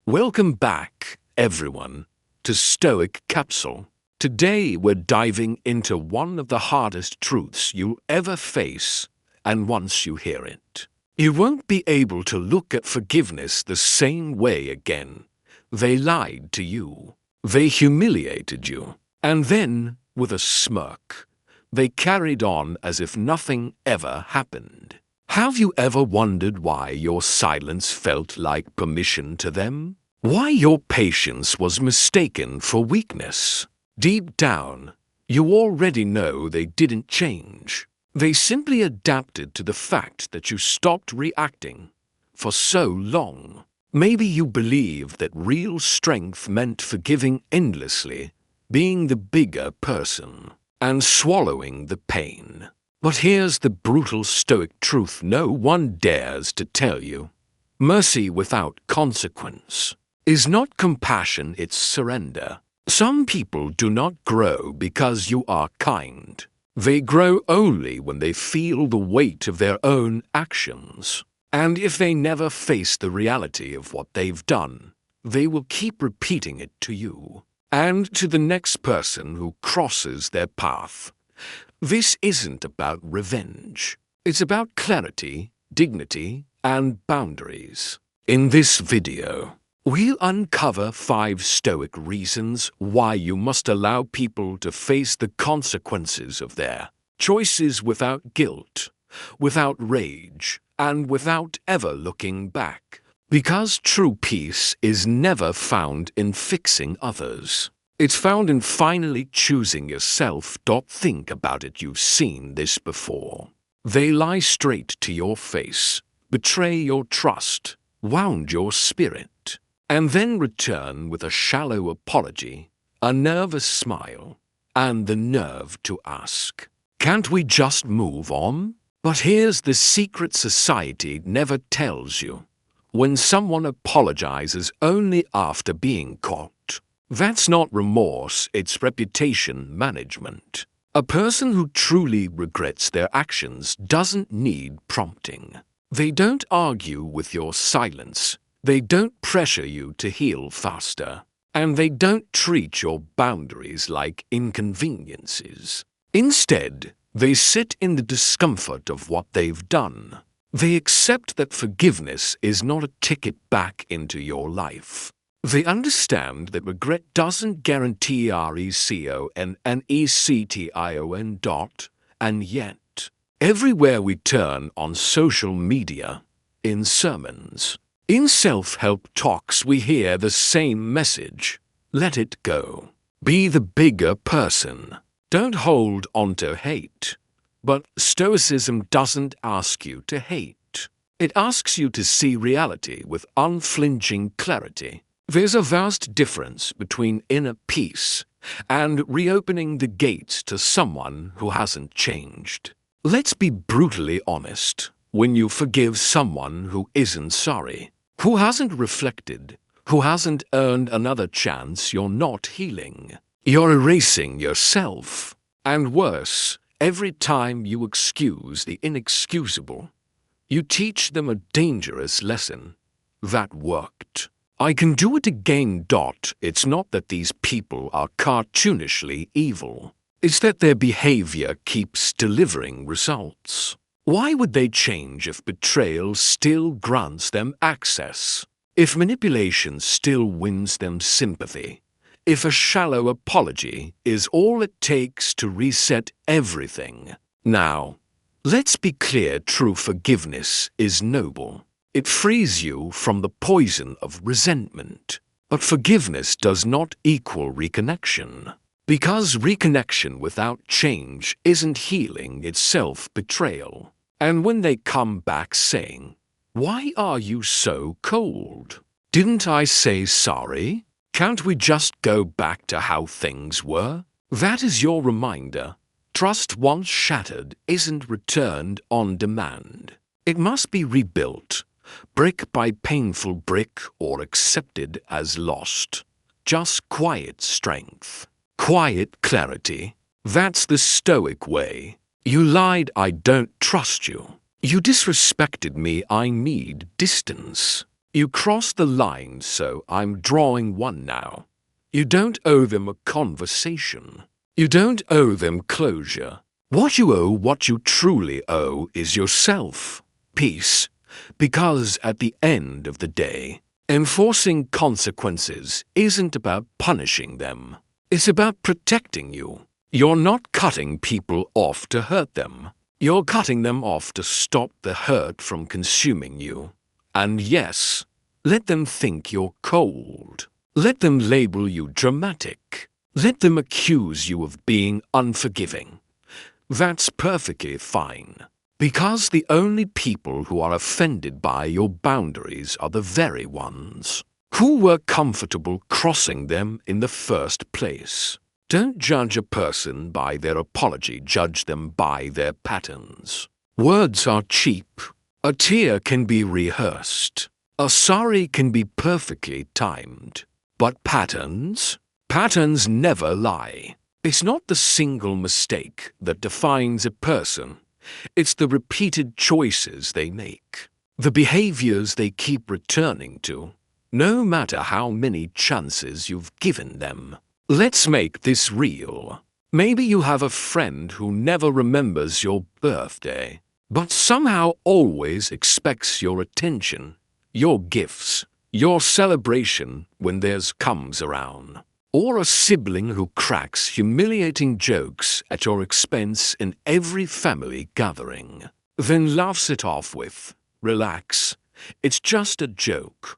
Welcome back, everyone, to Stoic Capsule. Today we're diving into one of the hardest truths you'll ever face, and once you hear it, you won't be able to look at forgiveness the same way again. They lied to you. They humiliated you. And then, with a smirk, they carried on as if nothing ever happened. Have you ever wondered why your silence felt like permission to them? Why your patience was mistaken for weakness? Deep down, you already know they didn't change. They simply adapted to the fact that you stopped reacting for so long. Maybe you believed that real strength meant forgiving endlessly, being the bigger person, and swallowing the pain. But here's the brutal Stoic truth no one dares to tell you. Mercy without consequence is not compassion, it's surrender. Some people do not grow because you are kind. They grow only when they feel the weight of their own actions. And if they never face the reality of what they've done, they will keep repeating it to you, and to the next person who crosses their path. This isn't about revenge. It's about clarity, dignity, and boundaries. In this video, we'll uncover 5 Stoic reasons why you must allow people to face the consequences of their choices without guilt, without rage, and without ever looking back. Because true peace is never found in fixing others. It's found in finally choosing yourself. Think about it, you've seen this before. They lie straight to your face, betray your trust, wound your spirit, and then return with a shallow apology, a nervous smile, and the nerve to ask, "Can't we just move on?" But here's the secret society never tells you. When someone apologizes only after being caught, that's not remorse, it's reputation management. A person who truly regrets their actions doesn't need prompting. They don't argue with your silence. They don't pressure you to heal faster. And they don't treat your boundaries like inconveniences. Instead, they sit in the discomfort of what they've done. They accept that forgiveness is not a ticket back into your life. They understand that regret doesn't guarantee recon and ection. And yet, everywhere we turn on social media, in sermons, in self-help talks, we hear the same message. Let it go. Be the bigger person. Don't hold on to hate. But Stoicism doesn't ask you to hate. It asks you to see reality with unflinching clarity. There's a vast difference between inner peace and reopening the gates to someone who hasn't changed. Let's be brutally honest. When you forgive someone who isn't sorry, who hasn't reflected, who hasn't earned another chance, you're not healing. You're erasing yourself. And worse, every time you excuse the inexcusable, you teach them a dangerous lesson. That worked. I can do it again. It's not that these people are cartoonishly evil. It's that their behavior keeps delivering results. Why would they change if betrayal still grants them access? If manipulation still wins them sympathy? If a shallow apology is all it takes to reset everything? Now, let's be clear, true forgiveness is noble. It frees you from the poison of resentment. But forgiveness does not equal reconnection. Because reconnection without change isn't healing, it's self-betrayal. And when they come back saying, "Why are you so cold? Didn't I say sorry? Can't we just go back to how things were?" That is your reminder. Trust once shattered isn't returned on demand. It must be rebuilt, brick by painful brick, or accepted as lost. Just quiet strength, quiet clarity. That's the Stoic way. You lied, I don't trust you. You disrespected me, I need distance. You crossed the line, so I'm drawing one now. You don't owe them a conversation. You don't owe them closure. What you truly owe is yourself, peace, because at the end of the day, enforcing consequences isn't about punishing them. It's about protecting you. You're not cutting people off to hurt them. You're cutting them off to stop the hurt from consuming you. And yes, let them think you're cold. Let them label you dramatic. Let them accuse you of being unforgiving. That's perfectly fine, because the only people who are offended by your boundaries are the very ones who were comfortable crossing them in the first place. Don't judge a person by their apology, judge them by their patterns. Words are cheap. A tear can be rehearsed. A sorry can be perfectly timed. But patterns? Patterns never lie. It's not the single mistake that defines a person. It's the repeated choices they make, the behaviors they keep returning to, no matter how many chances you've given them. Let's make this real. Maybe you have a friend who never remembers your birthday, but somehow always expects your attention, your gifts, your celebration when theirs comes around. Or a sibling who cracks humiliating jokes at your expense in every family gathering, then laughs it off with, "Relax, it's just a joke."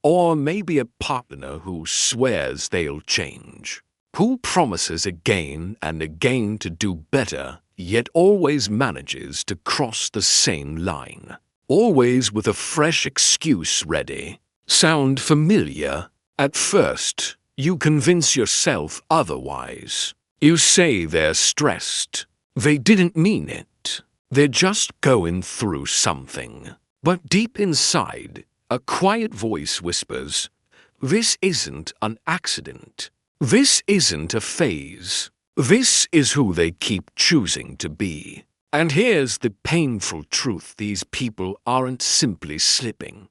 Or maybe a partner who swears they'll change, who promises again and again to do better, yet always manages to cross the same line, always with a fresh excuse ready. Sound familiar? At first, you convince yourself otherwise. You say they're stressed. They didn't mean it. They're just going through something. But deep inside, a quiet voice whispers, "This isn't an accident. This isn't a phase. This is who they keep choosing to be." And here's the painful truth: these people aren't simply slipping.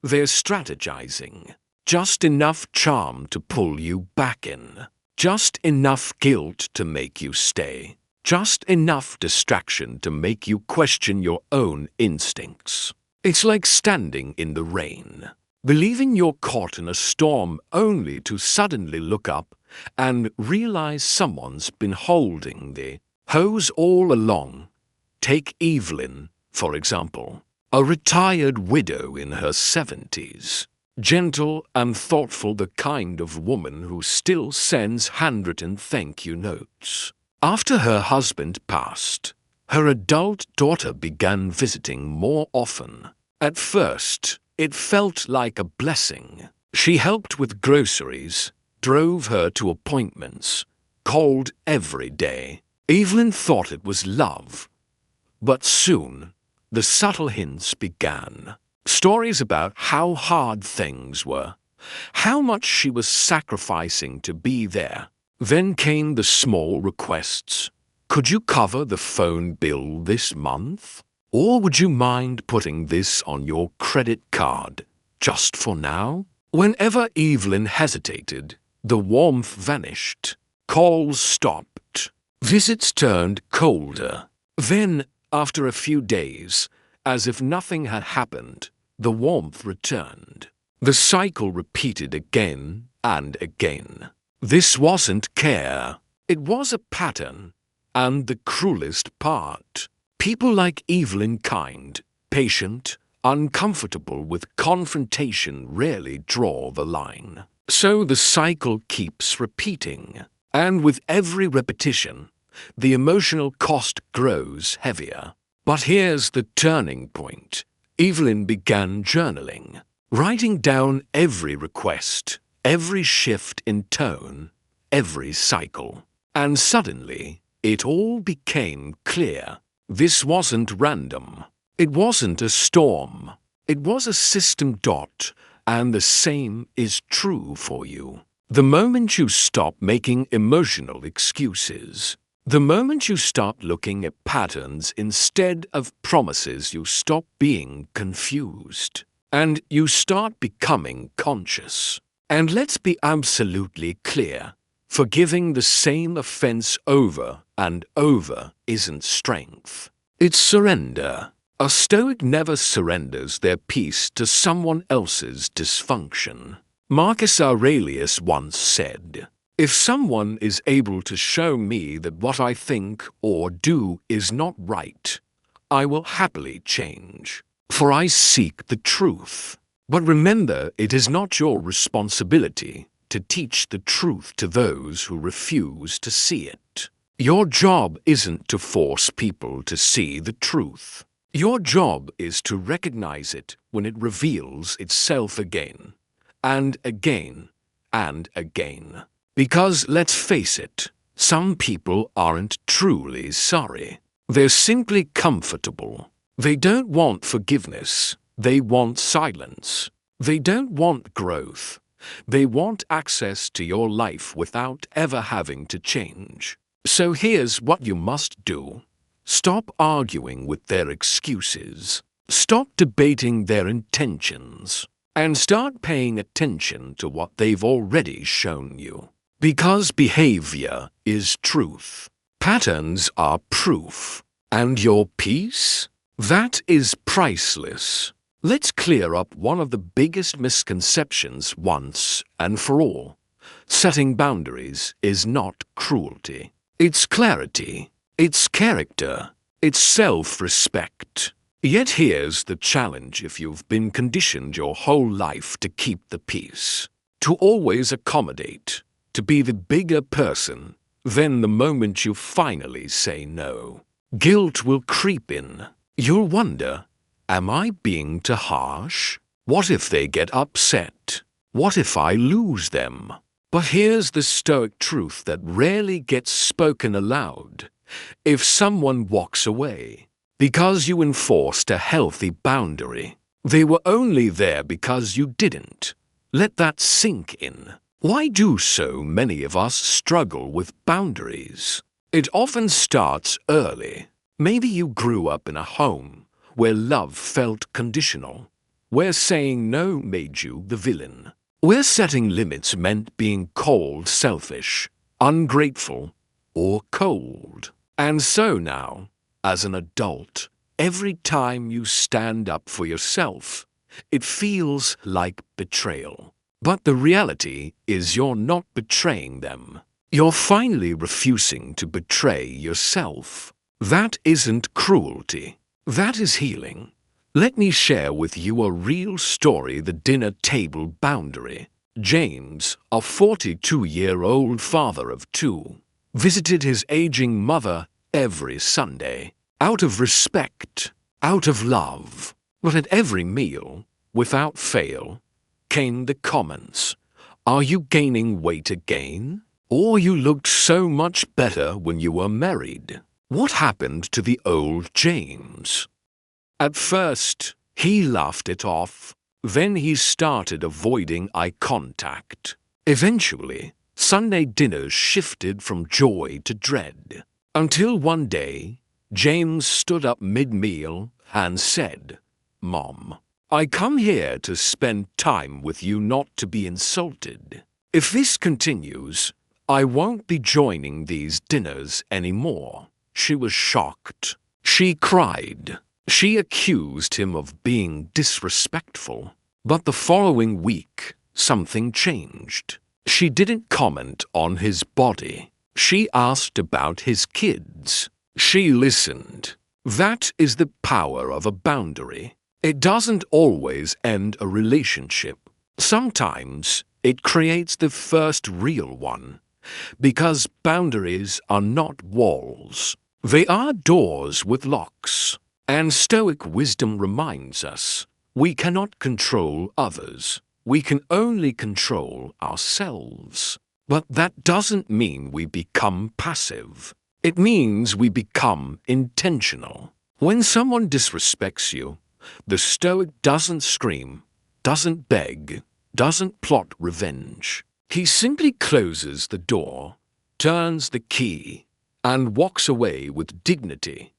They're strategizing. Just enough charm to pull you back in. Just enough guilt to make you stay. Just enough distraction to make you question your own instincts. It's like standing in the rain, believing you're caught in a storm only to suddenly look up and realize someone's been holding the hose all along. Take Evelyn, for example, a retired widow in her 70s. Gentle and thoughtful, the kind of woman who still sends handwritten thank you notes. After her husband passed, her adult daughter began visiting more often. At first, it felt like a blessing. She helped with groceries, drove her to appointments, called every day. Evelyn thought it was love. But soon, the subtle hints began. Stories about how hard things were, how much she was sacrificing to be there. Then came the small requests. "Could you cover the phone bill this month? Or would you mind putting this on your credit card, just for now?" Whenever Evelyn hesitated, the warmth vanished. Calls stopped. Visits turned colder. Then, after a few days, as if nothing had happened, the warmth returned. The cycle repeated again and again. This wasn't care. It was a pattern. And the cruelest part, people like Evelyn, kind, patient, uncomfortable with confrontation, rarely draw the line. So the cycle keeps repeating. And with every repetition, the emotional cost grows heavier. But here's the turning point. Evelyn began journaling, writing down every request, every shift in tone, every cycle. And suddenly, it all became clear. This wasn't random. It wasn't a storm. It was a system. And the same is true for you. The moment you stop making emotional excuses, the moment you start looking at patterns instead of promises, you stop being confused. and you start becoming conscious. And let's be absolutely clear. Forgiving the same offense over and over isn't strength. It's surrender. A Stoic never surrenders their peace to someone else's dysfunction. Marcus Aurelius once said, "If someone is able to show me that what I think or do is not right, I will happily change, for I seek the truth." But remember, it is not your responsibility to teach the truth to those who refuse to see it. Your job isn't to force people to see the truth. Your job is to recognize it when it reveals itself again, and again, and again. Because let's face it, some people aren't truly sorry. They're simply comfortable. They don't want forgiveness. They want silence. They don't want growth. They want access to your life without ever having to change. So here's what you must do. Stop arguing with their excuses. Stop debating their intentions. And start paying attention to what they've already shown you. Because behavior is truth. Patterns are proof. And your peace? That is priceless. Let's clear up one of the biggest misconceptions once and for all. Setting boundaries is not cruelty. It's clarity. It's character. It's self-respect. Yet here's the challenge if you've been conditioned your whole life to keep the peace, to always accommodate, to be the bigger person. Then the moment you finally say no, guilt will creep in. You'll wonder, am I being too harsh? What if they get upset? What if I lose them? But here's the Stoic truth that rarely gets spoken aloud. If someone walks away because you enforced a healthy boundary, they were only there because you didn't. Let that sink in. Why do so many of us struggle with boundaries? It often starts early. Maybe you grew up in a home where love felt conditional, where saying no made you the villain, where setting limits meant being called selfish, ungrateful, or cold. And so now, as an adult, every time you stand up for yourself, it feels like betrayal. But the reality is you're not betraying them. You're finally refusing to betray yourself. That isn't cruelty. That is healing. Let me share with you a real story, the dinner table boundary. James, a 42-year-old father of two, visited his aging mother every Sunday, out of respect, out of love. But at every meal, without fail, came the comments, "Are you gaining weight again? Or you looked so much better when you were married." What happened to the old James? At first, he laughed it off. Then he started avoiding eye contact. Eventually, Sunday dinners shifted from joy to dread. Until one day, James stood up mid-meal and said, "Mom, I come here to spend time with you, not to be insulted. If this continues, I won't be joining these dinners anymore." She was shocked. She cried. She accused him of being disrespectful. But the following week, something changed. She didn't comment on his body. She asked about his kids. She listened. That is the power of a boundary. It doesn't always end a relationship. Sometimes it creates the first real one. Because boundaries are not walls. They are doors with locks. And Stoic wisdom reminds us, we cannot control others. We can only control ourselves. But that doesn't mean we become passive. It means we become intentional. When someone disrespects you, the Stoic doesn't scream, doesn't beg, doesn't plot revenge. He simply closes the door, turns the key, and walks away with dignity.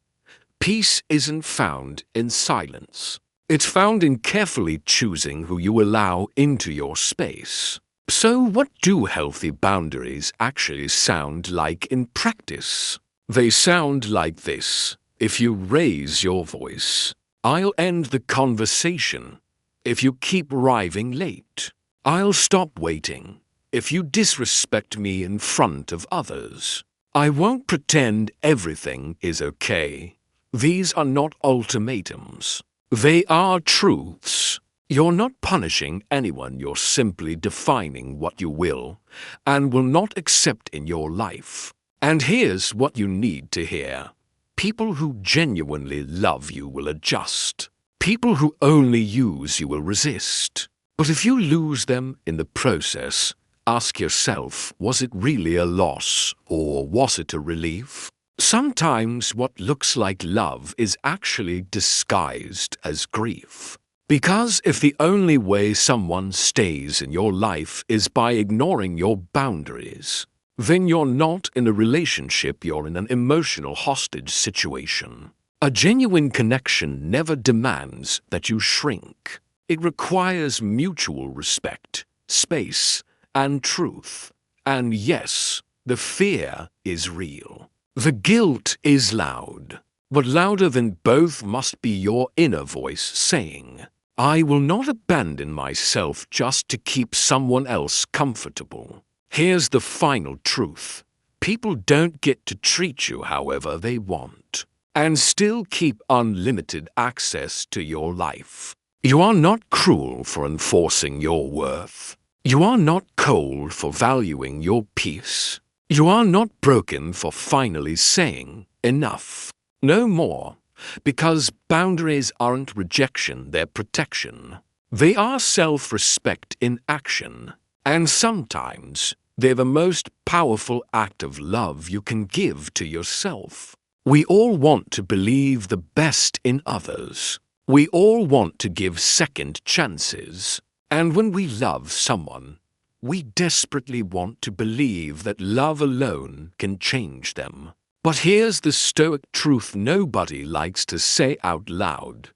Peace isn't found in silence. It's found in carefully choosing who you allow into your space. So what do healthy boundaries actually sound like in practice? They sound like this. If you raise your voice, I'll end the conversation. If you keep arriving late, I'll stop waiting. If you disrespect me in front of others, I won't pretend everything is okay. These are not ultimatums. They are truths. You're not punishing anyone, you're simply defining what you will and will not accept in your life. And here's what you need to hear. People who genuinely love you will adjust. People who only use you will resist. But if you lose them in the process, ask yourself, was it really a loss or was it a relief? Sometimes what looks like love is actually disguised as grief. Because if the only way someone stays in your life is by ignoring your boundaries, then you're not in a relationship, you're in an emotional hostage situation. A genuine connection never demands that you shrink. It requires mutual respect, space, and truth. And yes, the fear is real. The guilt is loud. But louder than both must be your inner voice saying, I will not abandon myself just to keep someone else comfortable. Here's the final truth. People don't get to treat you however they want and still keep unlimited access to your life. You are not cruel for enforcing your worth. You are not cold for valuing your peace. You are not broken for finally saying enough. No more. Because boundaries aren't rejection, they're protection. They are self-respect in action. And sometimes they're the most powerful act of love you can give to yourself. We all want to believe the best in others. We all want to give second chances. And when we love someone, we desperately want to believe that love alone can change them. But here's the Stoic truth nobody likes to say out loud.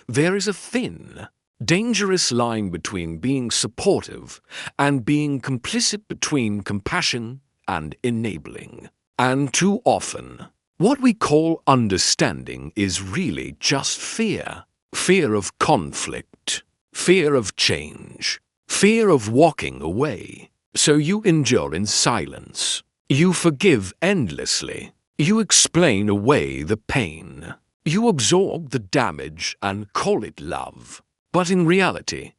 There is a thin, dangerous line between being supportive and being complicit, between compassion and enabling. And too often, what we call understanding is really just fear. Fear of conflict, fear of change, fear of walking away. So you endure in silence. You forgive endlessly. You explain away the pain. You absorb the damage and call it love. But in reality,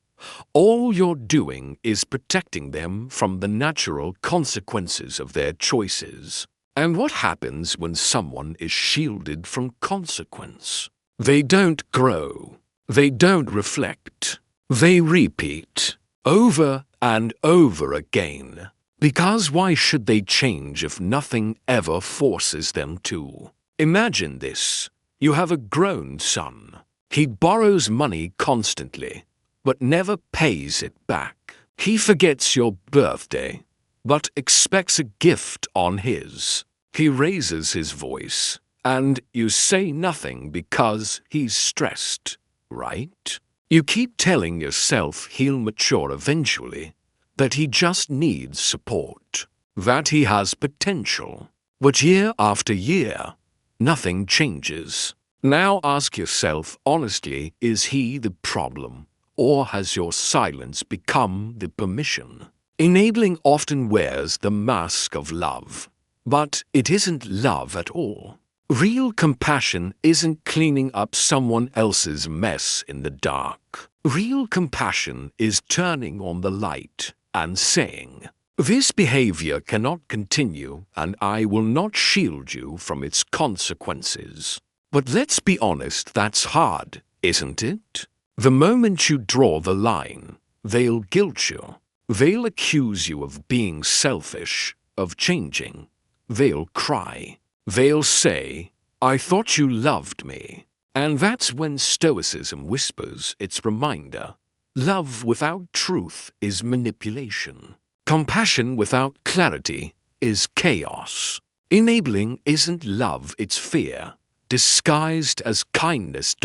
all you're doing is protecting them from the natural consequences of their choices. And what happens when someone is shielded from consequence? They don't grow. They don't reflect. They repeat over and over again. Because why should they change if nothing ever forces them to? Imagine this. You have a grown son. He borrows money constantly, but never pays it back. He forgets your birthday, but expects a gift on his. He raises his voice, and you say nothing because he's stressed, right? You keep telling yourself he'll mature eventually, that he just needs support, that he has potential. But year after year, nothing changes. Now ask yourself honestly, is he the problem, or has your silence become the permission? Enabling often wears the mask of love, but it isn't love at all. Real compassion isn't cleaning up someone else's mess in the dark. Real compassion is turning on the light and saying, this behavior cannot continue and I will not shield you from its consequences. But let's be honest, that's hard, isn't it? The moment you draw the line, they'll guilt you. They'll accuse you of being selfish, of changing. They'll cry. They'll say, I thought you loved me. And that's when Stoicism whispers its reminder. Love without truth is manipulation. Compassion without clarity is chaos. Enabling isn't love, it's fear, disguised as kindness.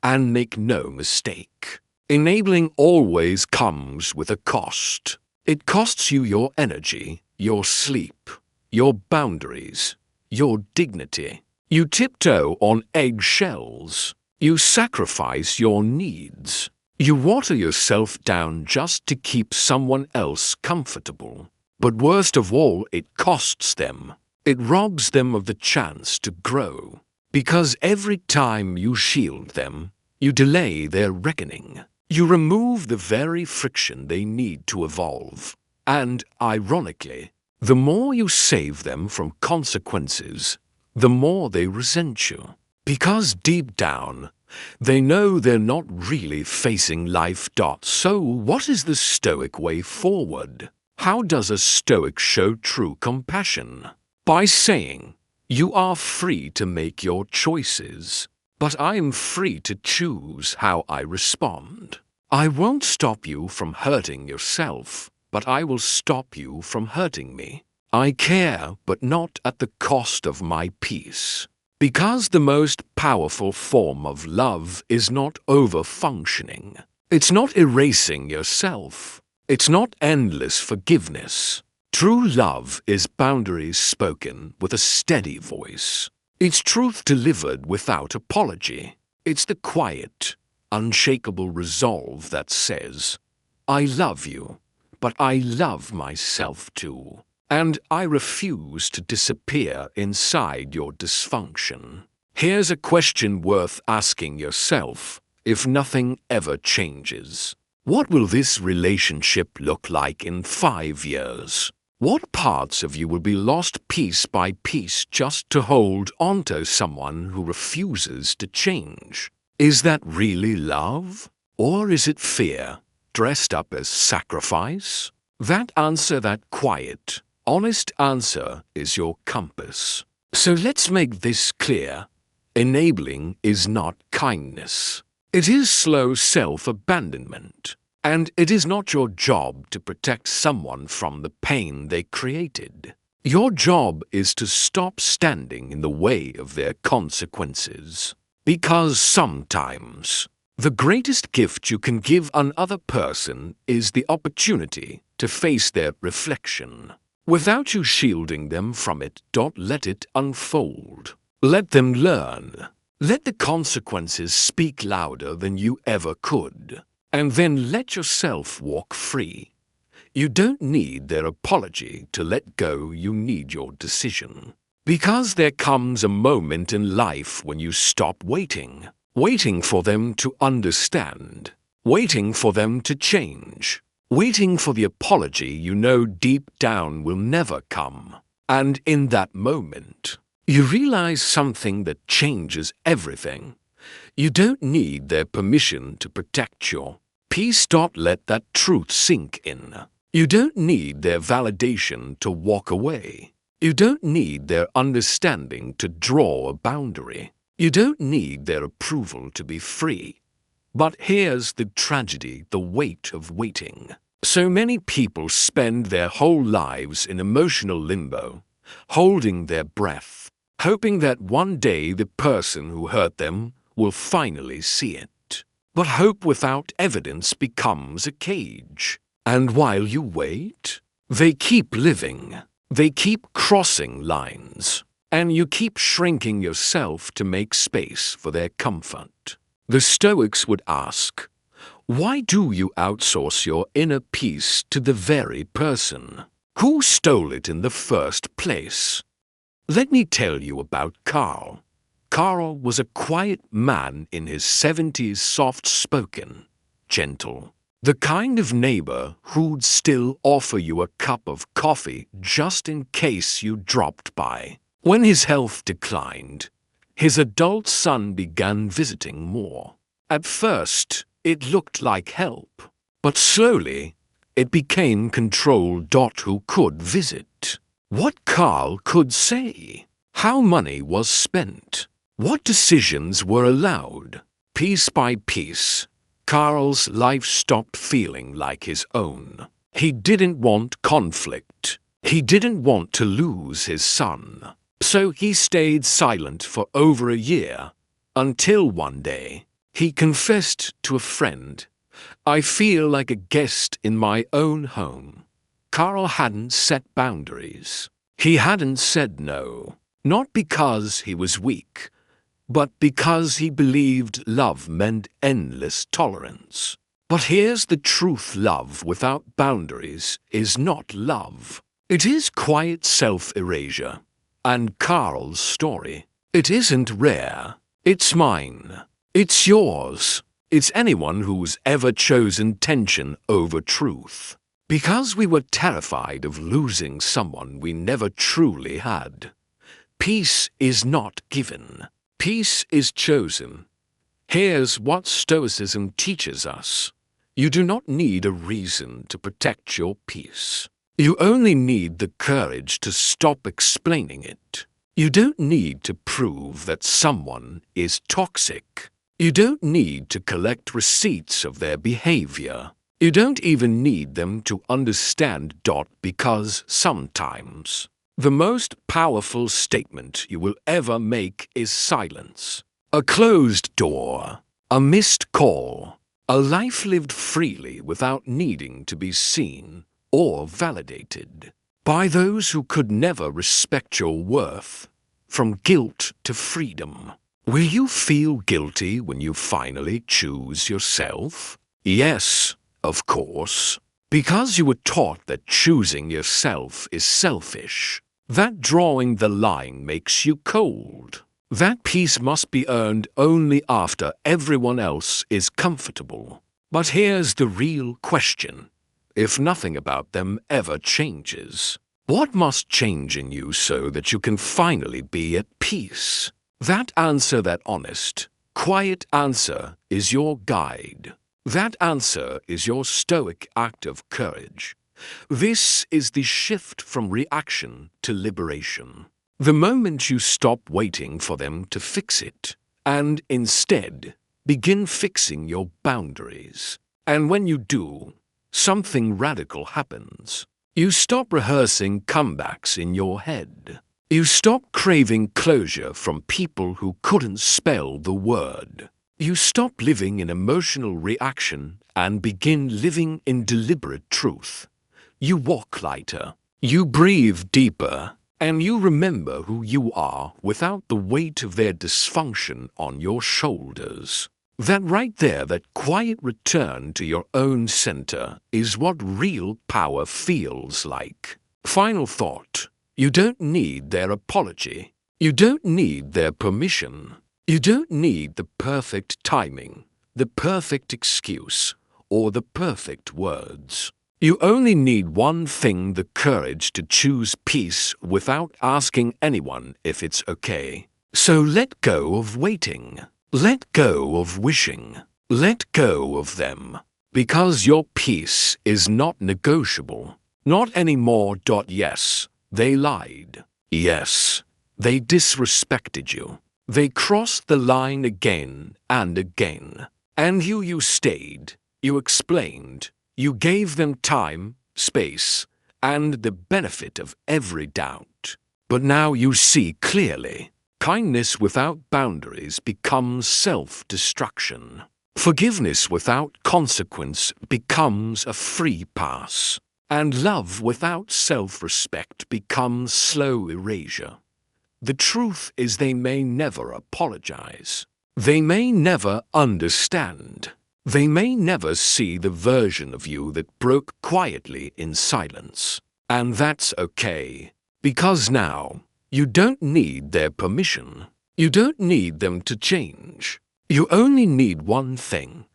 And make no mistake, enabling always comes with a cost. It costs you your energy, your sleep, your boundaries, your dignity. You tiptoe on eggshells. You sacrifice your needs. You water yourself down just to keep someone else comfortable. But worst of all, it costs them. It robs them of the chance to grow. Because every time you shield them, you delay their reckoning. You remove the very friction they need to evolve. And, ironically, the more you save them from consequences, the more they resent you. Because deep down, they know they're not really facing life. So what is the Stoic way forward? How does a Stoic show true compassion? By saying, you are free to make your choices, but I am free to choose how I respond. I won't stop you from hurting yourself, but I will stop you from hurting me. I care, but not at the cost of my peace. Because the most powerful form of love is not over-functioning. It's not erasing yourself. It's not endless forgiveness. True love is boundaries spoken with a steady voice. It's truth delivered without apology. It's the quiet, unshakable resolve that says, I love you, but I love myself too. And I refuse to disappear inside your dysfunction. Here's a question worth asking yourself if nothing ever changes. What will this relationship look like in 5 years? What parts of you will be lost piece by piece just to hold onto someone who refuses to change? Is that really love? Or is it fear, dressed up as sacrifice? That answer, that quiet, honest answer, is your compass. So let's make this clear. Enabling is not kindness. It is slow self-abandonment. And it is not your job to protect someone from the pain they created. Your job is to stop standing in the way of their consequences. Because sometimes, the greatest gift you can give another person is the opportunity to face their reflection. Without you shielding them from it, don't let it unfold. Let them learn. Let the consequences speak louder than you ever could. And then let yourself walk free. You don't need their apology to let go, you need your decision. Because there comes a moment in life when you stop waiting. Waiting for them to understand. Waiting for them to change. Waiting for the apology you know deep down will never come. And in that moment, you realize something that changes everything. You don't need their permission to protect your peace. Let that truth sink in. You don't need their validation to walk away. You don't need their understanding to draw a boundary. You don't need their approval to be free. But here's the tragedy, the weight of waiting. So many people spend their whole lives in emotional limbo, holding their breath, hoping that one day the person who hurt them will finally see it. But hope without evidence becomes a cage. And while you wait, they keep living. They keep crossing lines. And you keep shrinking yourself to make space for their comfort. The Stoics would ask, why do you outsource your inner peace to the very person who stole it in the first place? Let me tell you about Carl. Carl was a quiet man in his 70s, soft-spoken, gentle. The kind of neighbor who'd still offer you a cup of coffee just in case you dropped by. When his health declined, his adult son began visiting more. At first, it looked like help, but slowly, it became control. Who could visit? What Carl could say? How money was spent? What decisions were allowed? Piece by piece, Carl's life stopped feeling like his own. He didn't want conflict. He didn't want to lose his son. So he stayed silent for over a year, until one day, He confessed to a friend, "I feel like a guest in my own home." Carl hadn't set boundaries. He hadn't said no, not because he was weak, but because he believed love meant endless tolerance. But here's the truth: love without boundaries is not love. It is quiet self-erasure. And Carl's story, it isn't rare. It's mine. It's yours. It's anyone who's ever chosen tension over truth. Because we were terrified of losing someone we never truly had. Peace is not given. Peace is chosen. Here's what Stoicism teaches us. You do not need a reason to protect your peace. You only need the courage to stop explaining it. You don't need to prove that someone is toxic. You don't need to collect receipts of their behavior. You don't even need them to understand. Because sometimes the most powerful statement you will ever make is silence. A closed door, a missed call, a life lived freely without needing to be seen or validated by those who could never respect your worth. From guilt to freedom. Will you feel guilty when you finally choose yourself? Yes, of course. Because you were taught that choosing yourself is selfish. That drawing the line makes you cold. That peace must be earned only after everyone else is comfortable. But here's the real question. If nothing about them ever changes, what must change in you so that you can finally be at peace? That answer, that honest, quiet answer, is your guide. That answer is your stoic act of courage. This is the shift from reaction to liberation. The moment you stop waiting for them to fix it, and instead begin fixing your boundaries. And when you do, something radical happens. You stop rehearsing comebacks in your head. You stop craving closure from people who couldn't spell the word. You stop living in emotional reaction and begin living in deliberate truth. You walk lighter. You breathe deeper. And you remember who you are without the weight of their dysfunction on your shoulders. That right there, that quiet return to your own center, is what real power feels like. Final thought. You don't need their apology. You don't need their permission. You don't need the perfect timing, the perfect excuse, or the perfect words. You only need one thing: the courage to choose peace without asking anyone if it's okay. So let go of waiting. Let go of wishing. Let go of them. Because your peace is not negotiable. Not anymore. Yes, they lied. Yes, they disrespected you. They crossed the line again and again. And you stayed. You explained. You gave them time, space, and the benefit of every doubt. But now you see clearly. Kindness without boundaries becomes self-destruction. Forgiveness without consequence becomes a free pass. And love without self-respect becomes slow erasure. The truth is, they may never apologize. They may never understand. They may never see the version of you that broke quietly in silence. And that's okay. Because now, you don't need their permission. You don't need them to change. You only need one thing: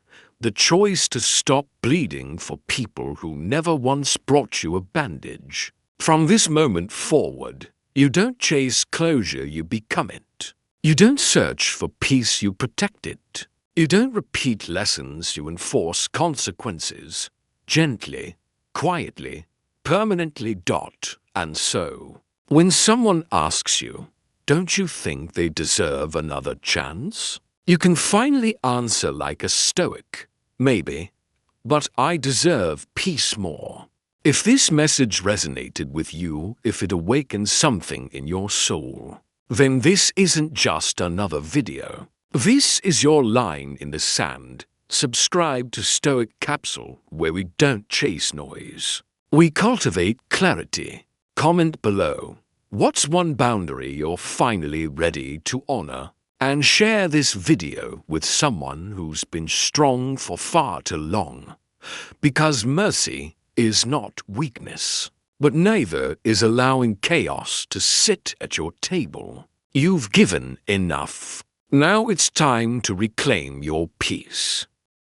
the choice to stop bleeding for people who never once brought you a bandage. From this moment forward, you don't chase closure, you become it. You don't search for peace, you protect it. You don't repeat lessons, you enforce consequences. Gently, quietly, permanently. And so, when someone asks you, don't you think they deserve another chance? You can finally answer like a stoic, maybe, but I deserve peace more. If this message resonated with you, if it awakened something in your soul, then this isn't just another video. This is your line in the sand. Subscribe to Stoic Capsule, where we don't chase noise. We cultivate clarity. Comment below. What's one boundary you're finally ready to honor? And share this video with someone who's been strong for far too long. Because mercy is not weakness, but neither is allowing chaos to sit at your table. You've given enough. Now it's time to reclaim your peace.